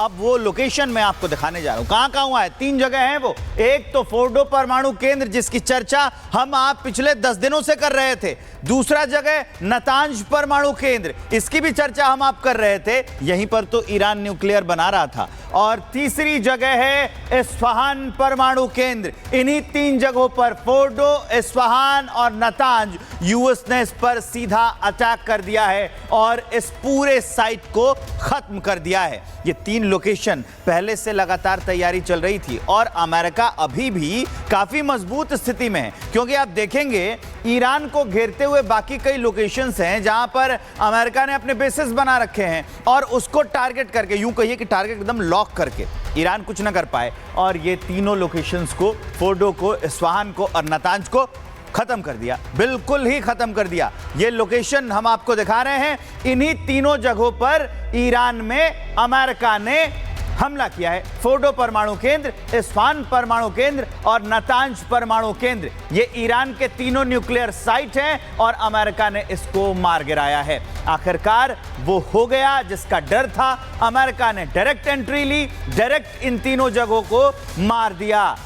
अब वो लोकेशन मैं आपको दिखाने जा रहा हूं। कहां हुआ है? 3 जगह हैं वो। एक तो फोर्डो परमाणु केंद्र जिसकी चर्चा हम आप पिछले 10 दिनों से कर रहे थे। दूसरा जगह नतांज परमाणु केंद्र, इसकी भी चर्चा हम आप कर रहे थे, यहीं पर तो ईरान न्यूक्लियर बना रहा था। और तीसरी जगह है इस्फहान परमाणु केंद्र। इन्हीं 3 जगहों पर फोर्डो, इस्फहान और नतांज यूएस ने इस पर सीधा अटैक कर दिया है और इस पूरे साइट को खत्म कर दिया है। ये 3 लोकेशन पहले से लगातार तैयारी चल रही थी और अमेरिका अभी भी काफी मजबूत स्थिति में है, क्योंकि आप देखेंगे ईरान को घेरते हुए बाकी कई लोकेशंस हैं जहां पर अमेरिका ने अपने बेसेस बना रखे हैं और उसको टारगेट करके, यूं कहिए कि टारगेट एकदम लॉक करके ईरान कुछ ना कर पाए। और ये तीनों लोकेशंस को, फोर्डो को, इस्फहान को और नतांज को खत्म कर दिया, बिल्कुल ही खत्म कर दिया। ये लोकेशन हम आपको दिखा रहे हैं। इन्हीं तीनों जगहों पर ईरान में अमेरिका ने हमला किया है। फोर्डो परमाणु केंद्र, इस्फहान परमाणु केंद्र और नतांज परमाणु केंद्र, ये ईरान के तीनों न्यूक्लियर साइट हैं और अमेरिका ने इसको मार गिराया है। आखिरकार वो हो गया जिसका डर था। अमेरिका ने डायरेक्ट एंट्री ली, डायरेक्ट इन तीनों जगहों को मार दिया।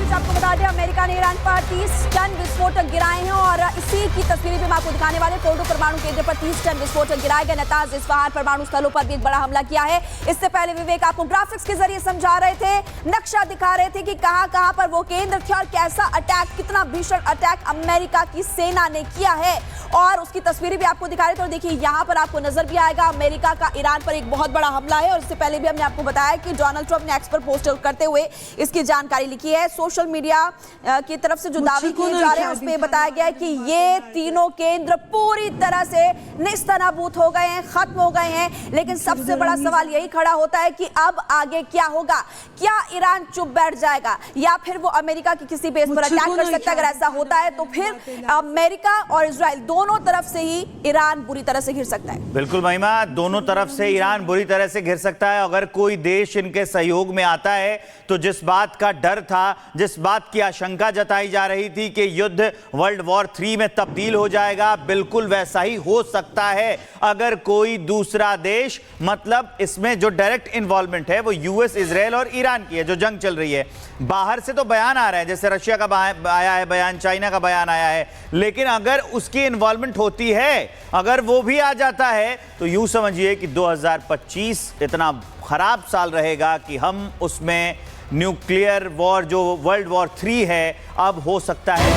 आपको बता दें, अमेरिका ने ईरान पर 30 टन विस्फोटक गिराए हैं और इसी की तस्वीरें भी हम आपको दिखाने वाले। फोर्डो परमाणु केंद्र पर 30 टन विस्फोटक गिराए गए। नतांज, इस्फहान परमाणु स्थलों पर भी एक बड़ा हमला किया है। इससे पहले विवेक आपको ग्राफिक्स के जरिए समझा रहे थे, नक्शा दिखा रहे थे कि कहां पर वो केंद्र थे और कैसा अटैक, कितना भीषण अटैक अमेरिका की सेना ने किया है और उसकी तस्वीरें भी आपको दिखा रहे थे। और देखिए यहाँ पर आपको नजर भी आएगा अमेरिका का ईरान पर एक बहुत बड़ा हमला है। और इससे पहले भी हमने आपको बताया कि डोनाल्ड ट्रंप ने एक्स पर पोस्ट करते हुए इसकी जानकारी लिखी है। सोशल मीडिया की तरफ से जो दावे किए जा रहे हैं उसमें बताया गया है कि ये तीनों केंद्र पूरी तरह से निस्तनाबूत हो गए हैं, खत्म हो गए हैं। लेकिन सबसे बड़ा सवाल यही खड़ा होता है कि अब आगे क्या होगा? क्या ईरान चुप बैठ जाएगा या फिर वो अमेरिका की किसी बेस पर अटैक कर सकता है? अगर ऐसा होता है तो फिर अमेरिका और इजराइल दोनों तरफ से ही ईरान बुरी तरह से घिर सकता है। बिल्कुल महिमा, दोनों तरफ से ईरान बुरी तरह से घिर सकता है। अगर कोई देश इनके सहयोग में आता है तो जिस बात का डर था, जिस बात की आशंका जताई जा रही थी कि युद्ध वर्ल्ड वॉर 3 में तब्दील हो जाएगा, बिल्कुल वैसा ही हो सकता है अगर कोई दूसरा देश, मतलब इसमें जो डायरेक्ट इन्वॉल्वमेंट है वो यूएस, इजराइल और ईरान की है, जो जंग चल रही है। बाहर से तो बयान आ रहा है, जैसे रशिया का आया है बयान, चाइना का बयान आया है, लेकिन अगर उसकी इन्वॉल्वमेंट होती है, अगर वो भी आ जाता है तो यूं समझिए कि 2025 इतना खराब साल रहेगा कि हम उसमें न्यूक्लियर वॉर, जो वर्ल्ड वॉर 3 है, अब हो सकता है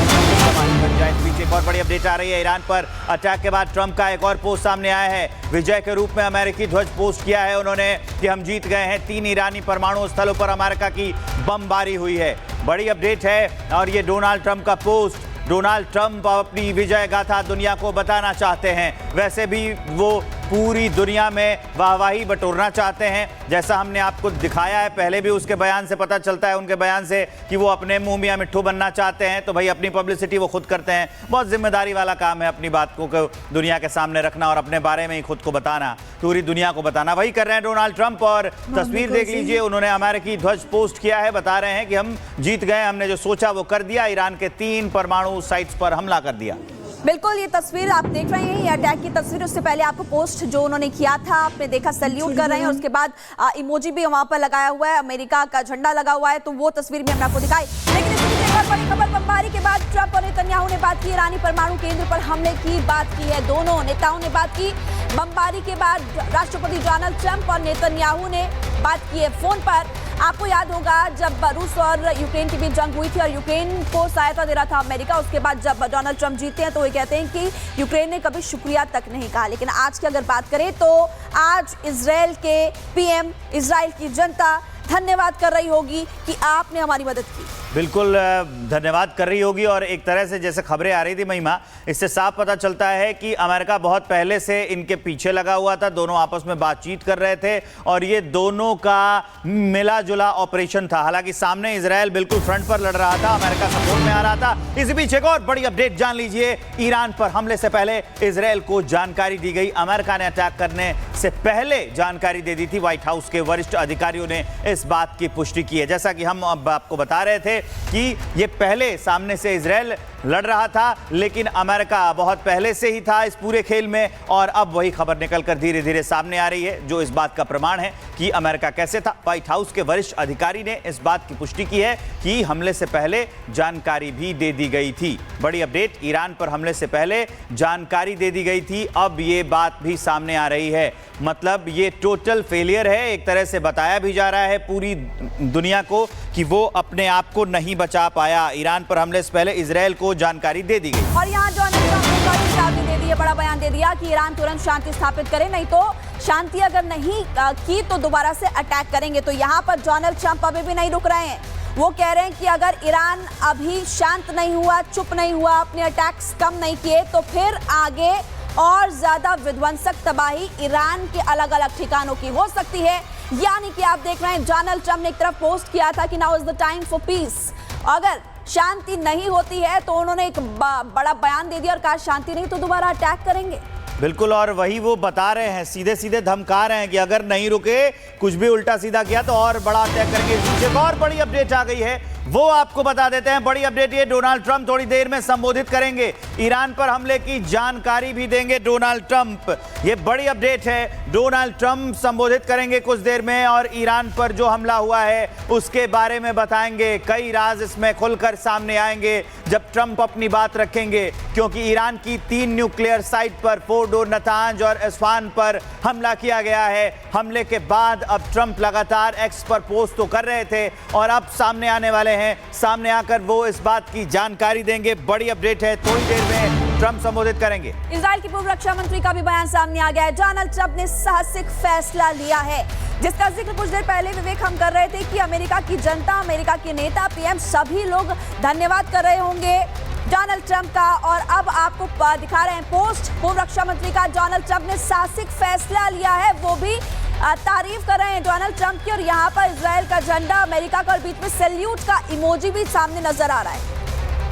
बन जाए। पीछे एक और बड़ी अपडेट आ रही है। ईरान पर अटैक के बाद ट्रंप का एक और पोस्ट सामने आया है। विजय के रूप में अमेरिकी ध्वज पोस्ट किया है उन्होंने कि हम जीत गए हैं। 3 ईरानी परमाणु स्थलों पर अमेरिका की बमबारी हुई है। बड़ी अपडेट है और ये डोनाल्ड ट्रंप का पोस्ट। डोनाल्ड ट्रंप अपनी विजय गाथा दुनिया को बताना चाहते हैं। वैसे भी वो पूरी दुनिया में वाहवाही बटोरना चाहते हैं, जैसा हमने आपको दिखाया है पहले भी। उसके बयान से पता चलता है, उनके बयान से, कि वो अपने मुंह मियां मिट्ठू बनना चाहते हैं। तो भाई अपनी पब्लिसिटी वो खुद करते हैं। बहुत जिम्मेदारी वाला काम है अपनी बात को दुनिया के सामने रखना और अपने बारे में ही खुद को बताना, पूरी दुनिया को बताना। वही कर रहे हैं डोनाल्ड ट्रंप। और तस्वीर देख लीजिए, उन्होंने अमेरिकी ध्वज पोस्ट किया है, बता रहे हैं कि हम जीत गए, हमने जो सोचा वो कर दिया। ईरान के 3 परमाणु साइट्स पर हमला कर दिया। बिल्कुल, ये तस्वीर आप देख रहे हैं, ये अटैक की तस्वीर। उससे पहले आपको पोस्ट जो उन्होंने किया था आपने देखा, सैल्यूट कर रहे हैं और उसके बाद इमोजी भी वहां पर लगाया हुआ है, अमेरिका का झंडा लगा हुआ है, तो वो तस्वीर भी हमने आपको दिखाई। लेकिन इसकी एक और बड़ी खबर, बमबारी के बाद ट्रंप और नेतन्याहू ने बात की, ईरानी परमाणु केंद्र पर हमले की बात की है। दोनों नेताओं ने बात की। बमबारी के बाद राष्ट्रपति डोनाल्ड ट्रंप और नेतन्याहू ने बात की है फोन पर। आपको याद होगा जब रूस और यूक्रेन के बीच जंग हुई थी और यूक्रेन को सहायता दे रहा था अमेरिका, उसके बाद जब डोनाल्ड ट्रंप जीते हैं तो वो कहते हैं कि यूक्रेन ने कभी शुक्रिया तक नहीं कहा। लेकिन आज की अगर बात करें तो आज इजराइल के पीएम, इजराइल की जनता धन्यवाद कर रही होगी कि आपने हमारी मदद की। बिल्कुल धन्यवाद कर रही होगी। और एक तरह से जैसे खबरें आ रही थी महिमा, इससे साफ पता चलता है कि अमेरिका बहुत पहले से इनके पीछे लगा हुआ था। दोनों आपस में बातचीत कर रहे थे और ये दोनों का मिला जुला ऑपरेशन था। हालांकि सामने इजराइल बिल्कुल फ्रंट पर लड़ रहा था, अमेरिका सपोर्ट में आ रहा था। इसी बीच एक और बड़ी अपडेट जान लीजिए। ईरान पर हमले से पहले इजराइल को जानकारी दी गई। अमेरिका ने अटैक करने से पहले जानकारी दे दी थी। व्हाइट हाउस के वरिष्ठ अधिकारियों ने इस बात की पुष्टि की है। जैसा कि हम अब आपको बता रहे थे कि ये पहले सामने से इजराइल लड़ रहा था, लेकिन अमेरिका बहुत पहले से ही था इस पूरे खेल में, और अब वही खबर निकलकर धीरे धीरे सामने आ रही है जो इस बात का प्रमाण है कि अमेरिका कैसे था। व्हाइट हाउस के वरिष्ठ अधिकारी ने इस बात की पुष्टि की है कि हमले से पहले जानकारी भी दे दी गई थी। बड़ी अपडेट, ईरान पर हमले से पहले जानकारी दे दी गई थी, अब ये बात भी सामने आ रही है। मतलब ये टोटल फेलियर है, एक तरह से बताया भी जा रहा है पूरी दुनिया को कि वो अपने आप को नहीं बचा पाया। ईरान पर हमले से पहले इजराइल को जानकारी दे दी गई। और यहाँ डोनाल्ड ट्रंप ने बड़ी चेतावनी दे दी है, बड़ा बयान दे दिया कि ईरान तुरंत शांति स्थापित करे, नहीं तो शांति अगर नहीं की तो दोबारा से अटैक करेंगे। तो यहाँ पर डोनाल्ड ट्रंप अभी भी नहीं रुक रहे हैं। वो कह रहे हैं कि अगर ईरान अभी शांत नहीं हुआ, चुप नहीं हुआ, अपने अटैक्स कम नहीं किए, तो फिर आगे और ज्यादा विध्वंसक तबाही ईरान के अलग अलग ठिकानों की हो सकती है। यानी कि आप देख रहे हैं डोनाल्ड ट्रंप ने एक तरफ पोस्ट किया था कि now is the time for piece. अगर शांति नहीं होती है तो उन्होंने एक बड़ा बयान दे दिया और कहा शांति नहीं तो दोबारा अटैक करेंगे। बिल्कुल, और वही वो बता रहे हैं, सीधे सीधे धमका रहे हैं कि अगर नहीं रुके, कुछ भी उल्टा सीधा किया तो और बड़ा अटैक करके। एक और बड़ी अपडेट आ गई है, वो आपको बता देते हैं। बड़ी अपडेट ये, डोनाल्ड ट्रंप थोड़ी देर में संबोधित करेंगे, ईरान पर हमले की जानकारी भी देंगे डोनाल्ड ट्रंप। ये बड़ी अपडेट है, डोनाल्ड ट्रंप संबोधित करेंगे कुछ देर में और ईरान पर जो हमला हुआ है उसके बारे में बताएंगे। कई राज इसमें खुलकर सामने आएंगे जब ट्रंप अपनी बात रखेंगे, क्योंकि ईरान की 3 न्यूक्लियर साइट पर फोर्डो, नतांज और इस्फहान पर हमला किया गया है। हमले के बाद अब ट्रंप लगातार एक्स पर पोस्ट तो कर रहे थे और अब सामने आने वाले हैं, सामने आकर वो इस बात की जानकारी देंगे। बड़ी अपडेट है, थोड़ी देर में ट्रंप संबोधित करेंगे। इजराइल के पूर्व रक्षा मंत्री का भी बयान सामने आ गया है। डोनाल्ड ट्रंप ने साहसिक फैसला लिया है, जिसका जिक्र कुछ देर पहले विवेक हम कर रहे थे कि अमेरिका की जनता, अमेरिका के नेता, पीएम सभी लोग धन्यवाद कर रहे होंगे डोनाल्ड ट्रंप का। और अब आपको दिखा रहे हैं पोस्ट पूर्व रक्षा मंत्री का। डोनाल्ड ट्रंप ने साहसिक फैसला लिया है, वो भी तारीफ कर रहे हैं डोनाल्ड ट्रंप की। और यहाँ पर इजराइल का झंडा, अमेरिका का, और बीच में सैल्यूट का इमोजी भी सामने नजर आ रहा है।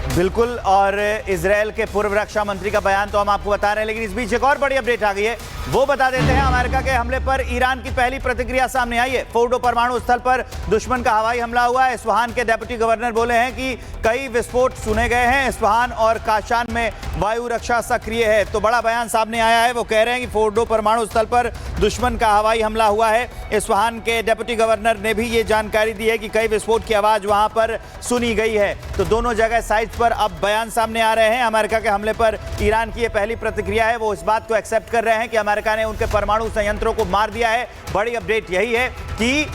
बिल्कुल, और इजराइल के पूर्व रक्षा मंत्री का बयान तो हम आपको बता रहे हैं, लेकिन इस बीच एक और बड़ी अपडेट आ गई है, वो बता देते हैं। अमेरिका के हमले पर ईरान की पहली प्रतिक्रिया सामने आई है। फोर्डो परमाणु स्थल पर दुश्मन का हवाई हमला हुआ है। इस्फहान के डेप्यूटी गवर्नर बोले हैं कि कई विस्फोट सुने गए हैं, इस्फहान और काशान में वायु रक्षा सक्रिय है। तो बड़ा बयान सामने आया है, वो कह रहे हैं कि फोर्डो परमाणु स्थल पर दुश्मन का हवाई हमला हुआ है। इस्फहान के डेप्यूटी गवर्नर ने भी ये जानकारी दी है कि कई विस्फोट की आवाज वहां पर सुनी गई है। तो दोनों जगह साइट पर अब बयान सामने आ रहे हैं। अमेरिका के हमले पर ईरान की ये पहली प्रतिक्रिया है, वो इस बात को एक्सेप्ट कर रहे हैं कि अमेरिका ने उनके परमाणु संयंत्रों को मार दिया है। बड़ी अपडेट यही है कि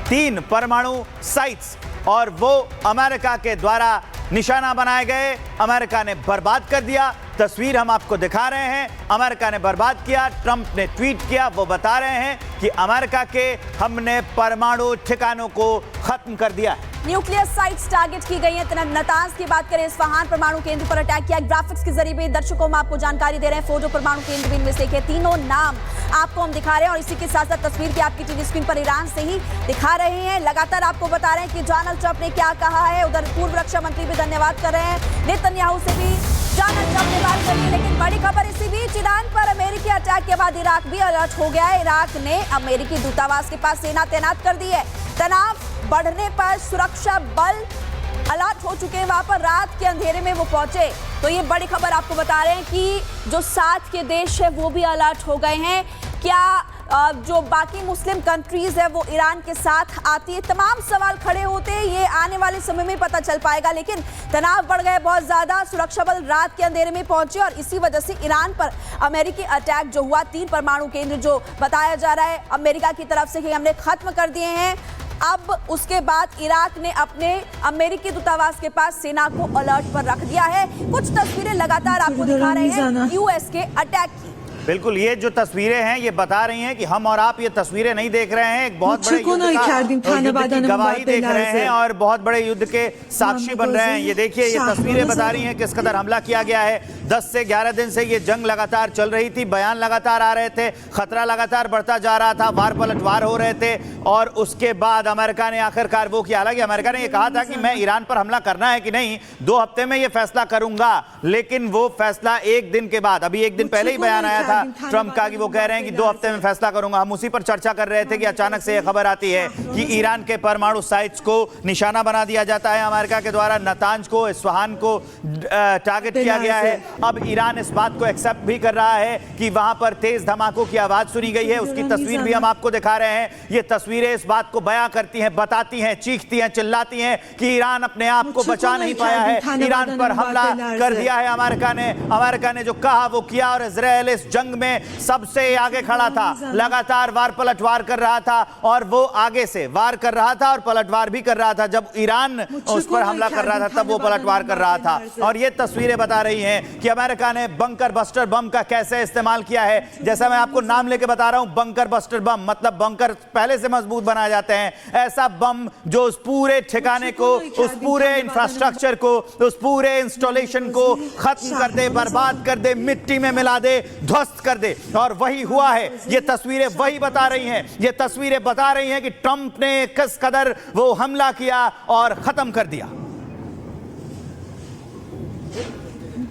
3 परमाणु साइट्स और वो अमेरिका के द्वारा निशाना बनाए गए, अमेरिका ने बर्बाद कर दिया। तस्वीर हम आपको दिखा रहे हैं, अमेरिका ने बर्बाद किया। ट्रंप ने ट्वीट किया, वो बता रहे हैं कि अमेरिका के हमने परमाणु ठिकानों को खत्म कर दिया है। न्यूक्लियर साइट्स टारगेट की गई हैं। नतांज की बात करें, इस्फहान परमाणु केंद्र पर अटैक किया। ग्राफिक्स के जरिए भी दर्शकों में आपको जानकारी दे रहे हैं। फोर्डो परमाणु केंद्र भी इनमें से एक है। तीनों नाम आपको हम दिखा रहे हैं और इसी के साथ साथ तस्वीर की आपकी टीवी स्क्रीन पर ईरान से ही दिखा रहे हैं। लगातार आपको बता रहे हैं कि डोनाल्ड ट्रंप ने क्या कहा है। उधर पूर्व रक्षा मंत्री भी धन्यवाद कर रहे हैं। नेतन्याहू से भी डोनाल्ड ट्रंप ने बात करी। लेकिन बड़ी खबर इसी बीच, ईरान पर अमेरिकी अटैक के बाद इराक भी अलर्ट हो गया है। इराक ने अमेरिकी दूतावास के पास सेना तैनात कर दी है। तनाव बढ़ने पर सुरक्षा बल अलर्ट हो चुके हैं, वहां पर रात के अंधेरे में वो पहुंचे। तो ये बड़ी खबर आपको बता रहे हैं कि जो साथ के देश है वो भी अलर्ट हो गए हैं। क्या जो बाकी मुस्लिम कंट्रीज है वो ईरान के साथ आती है? तमाम सवाल खड़े होते हैं, ये आने वाले समय में पता चल पाएगा। लेकिन तनाव बढ़ गए बहुत ज्यादा, सुरक्षा बल रात के अंधेरे में पहुंचे और इसी वजह से ईरान पर अमेरिकी अटैक जो हुआ, 3 परमाणु केंद्र जो बताया जा रहा है अमेरिका की तरफ से कि हमने खत्म कर दिए हैं। अब उसके बाद इराक ने अपने अमेरिकी दूतावास के पास सेना को अलर्ट पर रख दिया है। कुछ तस्वीरें लगातार आपको दिखा रहे हैं यूएस के अटैक की। बिल्कुल, ये जो तस्वीरें हैं ये बता रही हैं कि हम और आप ये तस्वीरें नहीं देख रहे हैं, एक बहुत बड़े युद्ध की गवाही देख रहे हैं और बहुत बड़े युद्ध के साक्षी बन रहे हैं। ये देखिए, ये तस्वीरें बता रही हैं किस कदर हमला किया गया है। 10 से 11 दिन से ये जंग लगातार चल रही थी, बयान लगातार आ रहे थे, खतरा लगातार बढ़ता जा रहा था, वार पलटवार हो रहे थे। और उसके बाद अमेरिका ने आखिरकार वो किया। हालांकि अमेरिका ने ये कहा था कि मैं ईरान पर हमला करना है कि नहीं 2 हफ्ते में ये फैसला करूंगा, लेकिन वो फैसला एक दिन के बाद, अभी एक दिन पहले ही बयान आया था था ट्रंप का कि वो कह रहे हैं कि 2 हफ्ते में फैसला करूंगा। हम उसी पर चर्चा कर रहे थे कि अचानक से यह खबर आती है कि ईरान के परमाणु साइट्स को निशाना बना दिया जाता है अमेरिका के द्वारा। नातांज को, इस्फहान को टारगेट किया गया है। अब ईरान इस बात को एक्सेप्ट भी कर रहा है कि वहां पर तेज धमाकों की आवाज सुनी गई है। उसकी तस्वीर भी हम आपको दिखा रहे हैं। ये तस्वीरें इस बात को बयां करती हैं, बताती हैं, चीखती हैं, चिल्लाती हैं कि ईरान अपने आप को बचा नहीं पाया है। ईरान पर हमला कर दिया है अमेरिका ने जो कहा वो किया। और इजराइल इस जंग में सबसे आगे खड़ा था, लगातार वार पलटवार कर रहा था और वो आगे से वार कर रहा था और पलटवार भी कर रहा था। जब ईरान उस पर हमला कर रहा था तब वो पलटवार कर रहा था। और ये तस्वीरें बता रही हैं कि अमेरिका ने बंकर बस्टर बम का कैसे इस्तेमाल किया है। जैसा मैं आपको नाम लेके बता रहा हूं, बंकर बस्टर बम मतलब बंकर पहले से मजबूत बनाए जाते हैं। ऐसा बम जो उस पूरे ठिकाने को, उस पूरे इंफ्रास्ट्रक्चर को, उस पूरे इंस्टॉलेशन को खत्म कर दे, बर्बाद कर दे, मिट्टी में मिला दे, ध्वस्त कर दे। और वही हुआ है। ये तस्वीरें वही बता रही हैं। ये तस्वीरें बता रही हैं कि ट्रंप ने किस कदर वो हमला किया और खत्म कर दिया।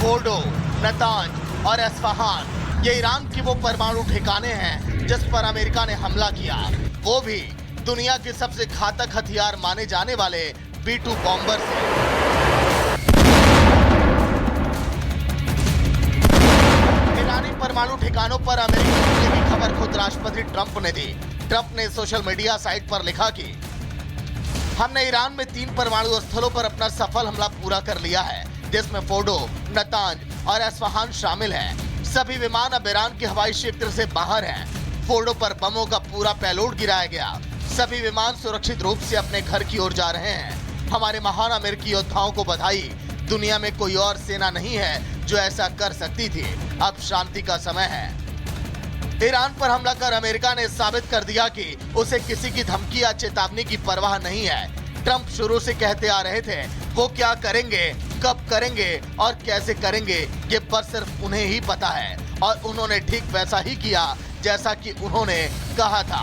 फोर्डो, नतांज और इस्फहान ये ईरान की वो परमाणु ठिकाने हैं जिस पर अमेरिका ने हमला किया, वो भी दुनिया के सबसे घातक हथियार माने जाने वाले B-2 बॉम्बर से। ईरानी परमाणु ठिकानों पर अमेरिकी हमले की खबर खुद राष्ट्रपति ट्रंप ने दी। ट्रंप ने सोशल मीडिया साइट पर लिखा कि हमने ईरान में 3 परमाणु स्थलों पर अपना सफल हमला पूरा कर लिया है, जिसमें फोर्डो, नतांज और इस्फहान शामिल हैं। सभी विमान अब ईरान के हवाई क्षेत्र से बाहर हैं। फोर्डो पर बमों का पूरा पेलोड गिराया गया। सभी विमान सुरक्षित रूप से अपने घर की ओर जा रहे हैं। हमारे महान अमेरिकी योद्धाओं को बधाई। दुनिया में कोई और सेना नहीं है जो ऐसा कर सकती थी। अब शांति का समय है। ईरान पर हमला कर अमेरिका ने साबित कर दिया कि उसे किसी की धमकी या चेतावनी की परवाह नहीं है। ट्रंप शुरू से कहते आ रहे थे वो क्या करेंगे, कब करेंगे और कैसे करेंगे ये बस सिर्फ उन्हें ही पता है। और उन्होंने ठीक वैसा ही किया जैसा कि उन्होंने कहा था।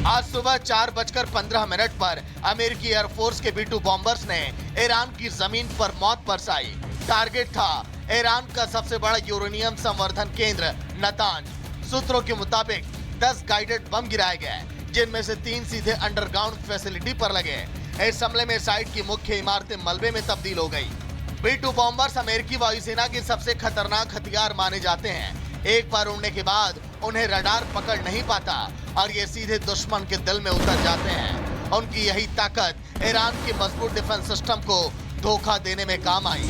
आज सुबह 4:15 पर अमेरिकी एयरफोर्स के B-2 बॉम्बर्स ने ईरान की जमीन पर मौत बरसाई। टारगेट था ईरान का सबसे बड़ा यूरेनियम संवर्धन केंद्र नतांज। सूत्रों के मुताबिक 10 गाइडेड बम गिराए गए, जिनमें से 3 सीधे अंडरग्राउंड फैसिलिटी पर लगे। इस हमले में साइट की मुख्य इमारतें मलबे में तब्दील हो गई। B-2 बॉम्बर्स अमेरिकी वायुसेना के सबसे खतरनाक हथियार माने जाते हैं। एक बार उड़ने के बाद उन्हें रडार पकड़ नहीं पाता और ये सीधे दुश्मन के दिल में उतर जाते हैं। उनकी यही ताकत ईरान के मजबूत डिफेंस सिस्टम को धोखा देने में काम आई।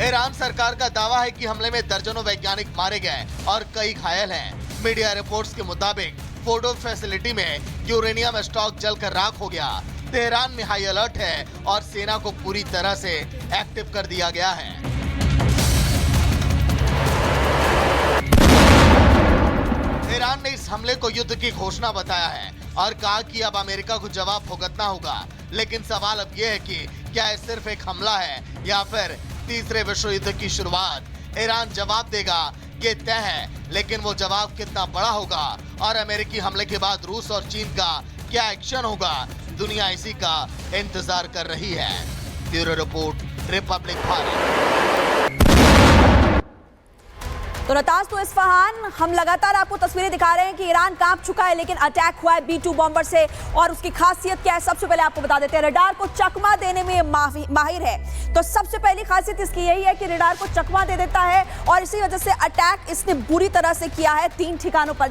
ईरान सरकार का दावा है कि हमले में दर्जनों वैज्ञानिक मारे गए और कई घायल हैं। मीडिया रिपोर्ट्स के मुताबिक फोर्डो फैसिलिटी में यूरेनियम स्टॉक जलकर राख हो गया। तेहरान में हाई अलर्ट है और सेना को पूरी तरह से एक्टिव कर दिया गया है। ईरान ने इस हमले को युद्ध की घोषणा बताया है और कहा कि अब अमेरिका को जवाब भुगतना होगा। लेकिन सवाल अब यह है कि क्या यह सिर्फ एक हमला है या फिर तीसरे विश्व युद्ध की शुरुआत। ईरान जवाब देगा ये तय है, लेकिन वो जवाब कितना बड़ा होगा और अमेरिकी हमले के बाद रूस और चीन का क्या एक्शन होगा, दुनिया इसी का इंतजार कर रही है। Bureau report, Republic Bharat. तो नतांज तो इस्फहान, हम लगातार आपको तस्वीरें दिखा रहे हैं कि ईरान कांप चुका है, लेकिन अटैक हुआ है B-2 बॉम्बर से। और उसकी खासियत क्या है, सबसे पहले आपको बता देते हैं। रडार को चकमा देने में माहिर है। तो सबसे पहली खासियत इसकी यही है कि रडार को चकमा दे देता है और इसी वजह से अटैक इसने बुरी तरह से किया है 3 ठिकानों पर।